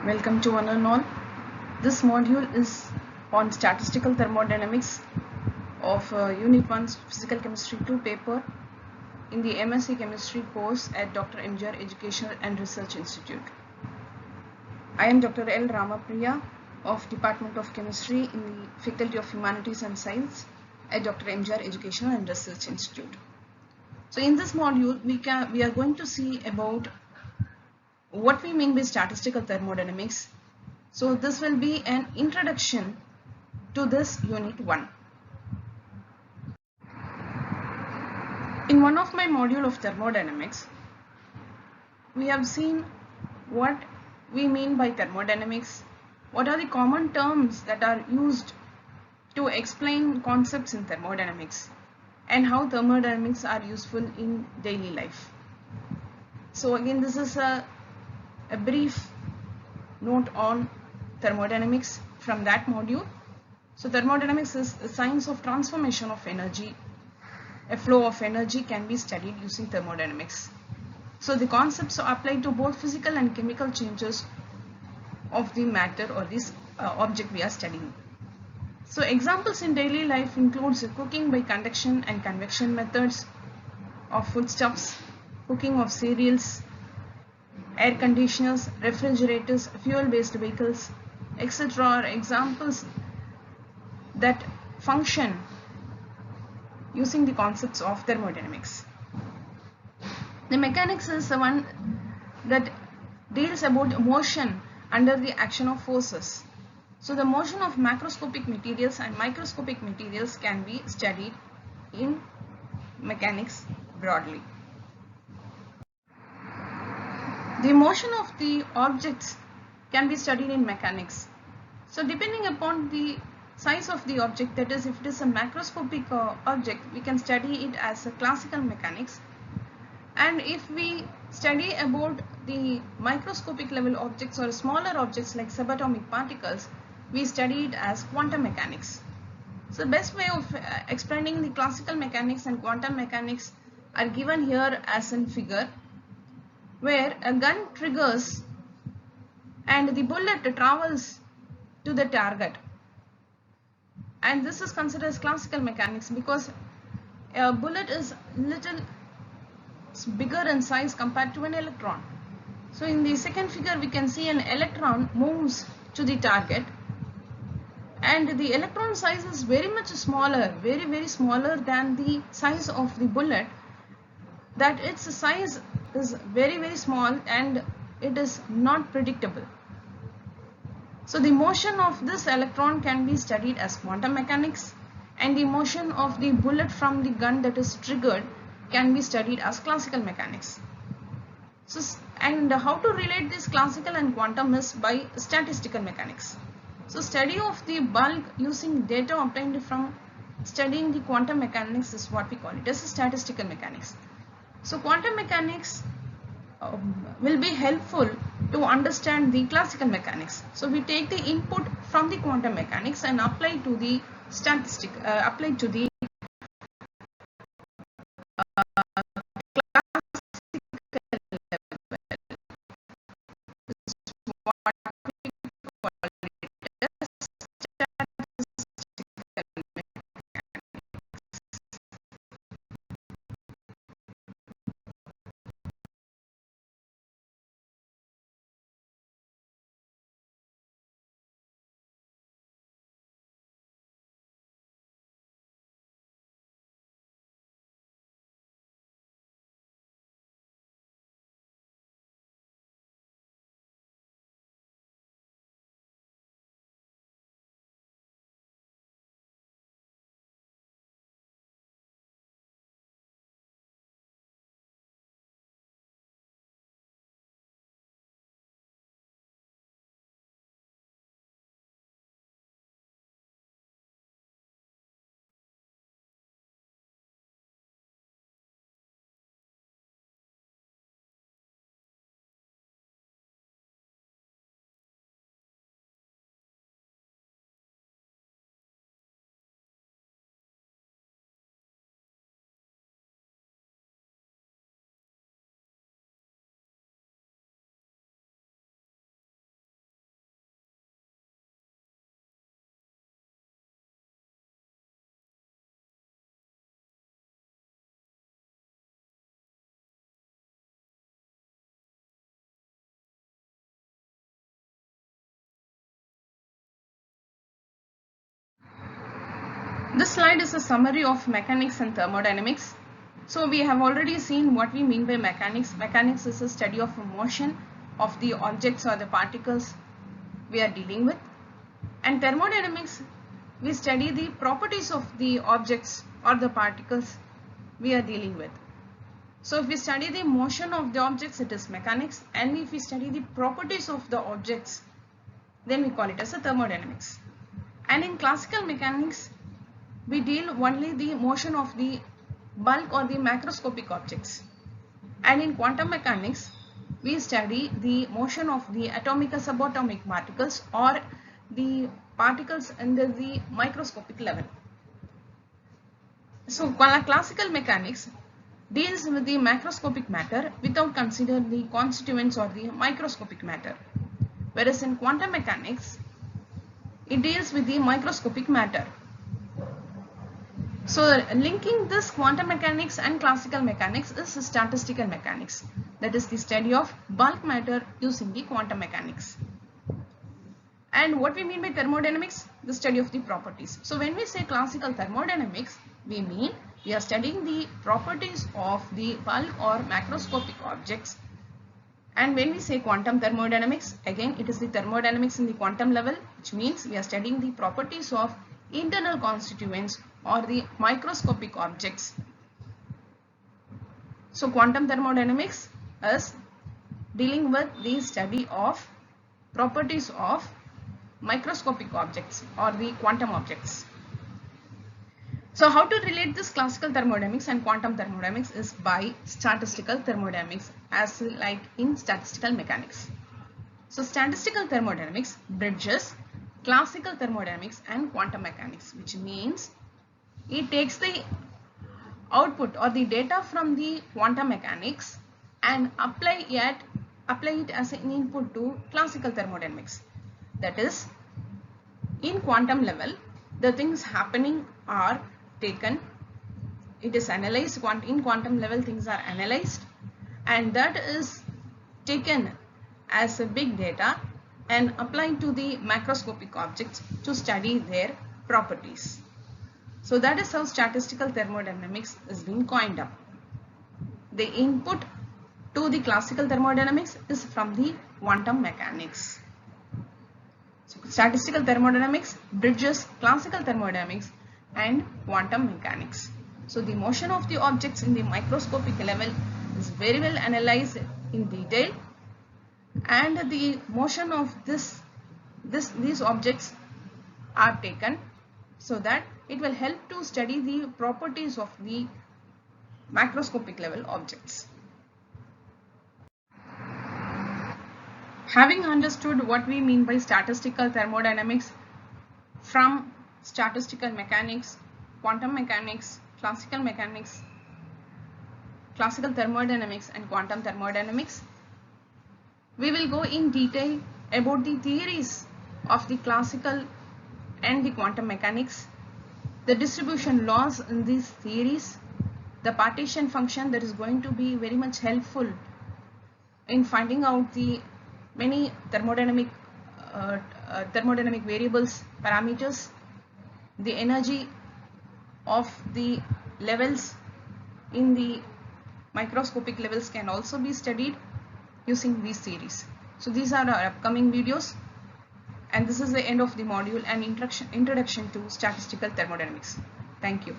Welcome to one and all. This module is on statistical thermodynamics of Unit 1 Physical Chemistry 2 paper in the MSc Chemistry course at Dr. MGR Educational and Research Institute. I am Dr. L. Ramapriya of Department of Chemistry in the Faculty of Humanities and Science at Dr. MGR Educational and Research Institute. So in this module we are going to see about what we mean by statistical thermodynamics. So this will be an introduction to this unit 1. In one of my module of thermodynamics, we have seen what we mean by thermodynamics, what are the common terms that are used to explain concepts in thermodynamics, and how thermodynamics are useful in daily life. So again, this is a brief note on thermodynamics from that module. So thermodynamics is the science of transformation of energy. A flow of energy can be studied using thermodynamics. So the concepts are applied to both physical and chemical changes of the matter or this object we are studying. So examples in daily life includes cooking by conduction and convection methods of foodstuffs, cooking of cereals, air conditioners, refrigerators, fuel-based vehicles, etc. are examples that function using the concepts of thermodynamics. The mechanics is the one that deals about motion under the action of forces. So the motion of macroscopic materials and microscopic materials can be studied in mechanics broadly. The motion of the objects can be studied in mechanics. So depending upon the size of the object, that is, if it is a macroscopic object, we can study it as a classical mechanics. And if we study about the microscopic level objects or smaller objects like subatomic particles, we study it as quantum mechanics. So the best way of explaining the classical mechanics and quantum mechanics are given here as in figure, where a gun triggers and the bullet travels to the target, and this is considered as classical mechanics because a bullet is little bigger in size compared to an electron. So in the second figure we can see an electron moves to the target, and the electron size is very much smaller, very smaller than the size of the bullet, that its size is very small and it is not predictable. So the motion of this electron can be studied as quantum mechanics, and the motion of the bullet from the gun that is triggered can be studied as classical mechanics. So, and how to relate this classical and quantum is by statistical mechanics. So study of the bulk using data obtained from studying the quantum mechanics is what we call it as statistical mechanics. So quantum mechanics will be helpful to understand the classical mechanics. So we take the input from the quantum mechanics and apply to the apply to the This slide is a summary of mechanics and thermodynamics. So we have already seen what we mean by mechanics. Mechanics is a study of motion of the objects or the particles we are dealing with. And thermodynamics, we study the properties of the objects or the particles we are dealing with. So if we study the motion of the objects, it is mechanics, and if we study the properties of the objects, then we call it as a thermodynamics. And in classical mechanics, we deal only the motion of the bulk or the macroscopic objects. And in quantum mechanics, we study the motion of the atomic or subatomic particles or the particles under the microscopic level. So classical mechanics deals with the macroscopic matter without considering the constituents or the microscopic matter. Whereas in quantum mechanics, it deals with the microscopic matter. So linking this quantum mechanics and classical mechanics is statistical mechanics. That is the study of bulk matter using the quantum mechanics. And what we mean by thermodynamics? The study of the properties. So when we say classical thermodynamics, we mean we are studying the properties of the bulk or macroscopic objects. And when we say quantum thermodynamics, again it is the thermodynamics in the quantum level, which means we are studying the properties of internal constituents or the microscopic objects. So quantum thermodynamics is dealing with the study of properties of microscopic objects or the quantum objects. So how to relate this classical thermodynamics and quantum thermodynamics is by statistical thermodynamics, as like in statistical mechanics. So statistical thermodynamics bridges classical thermodynamics and quantum mechanics, which means it takes the output or the data from the quantum mechanics and apply it as an input to classical thermodynamics. That is, in quantum level, the things happening are taken, it is analyzed. In quantum level, things are analyzed, and that is taken as a big data and applied to the macroscopic objects to study their properties. So that is how statistical thermodynamics is being coined up. The input to the classical thermodynamics is from the quantum mechanics. So statistical thermodynamics bridges classical thermodynamics and quantum mechanics. So the motion of the objects in the microscopic level is very well analyzed in detail, and the motion of these objects are taken so that it will help to study the properties of the macroscopic level objects. Having understood what we mean by statistical thermodynamics from statistical mechanics, quantum mechanics, classical mechanics, classical thermodynamics and quantum thermodynamics, we will go in detail about the theories of the classical and the quantum mechanics, the distribution laws in these theories, the partition function that is going to be very much helpful in finding out the many thermodynamic variables, parameters, the energy of the levels in the microscopic levels can also be studied using these theories. So these are our upcoming videos, and this is the end of the module and introduction to statistical thermodynamics. Thank you.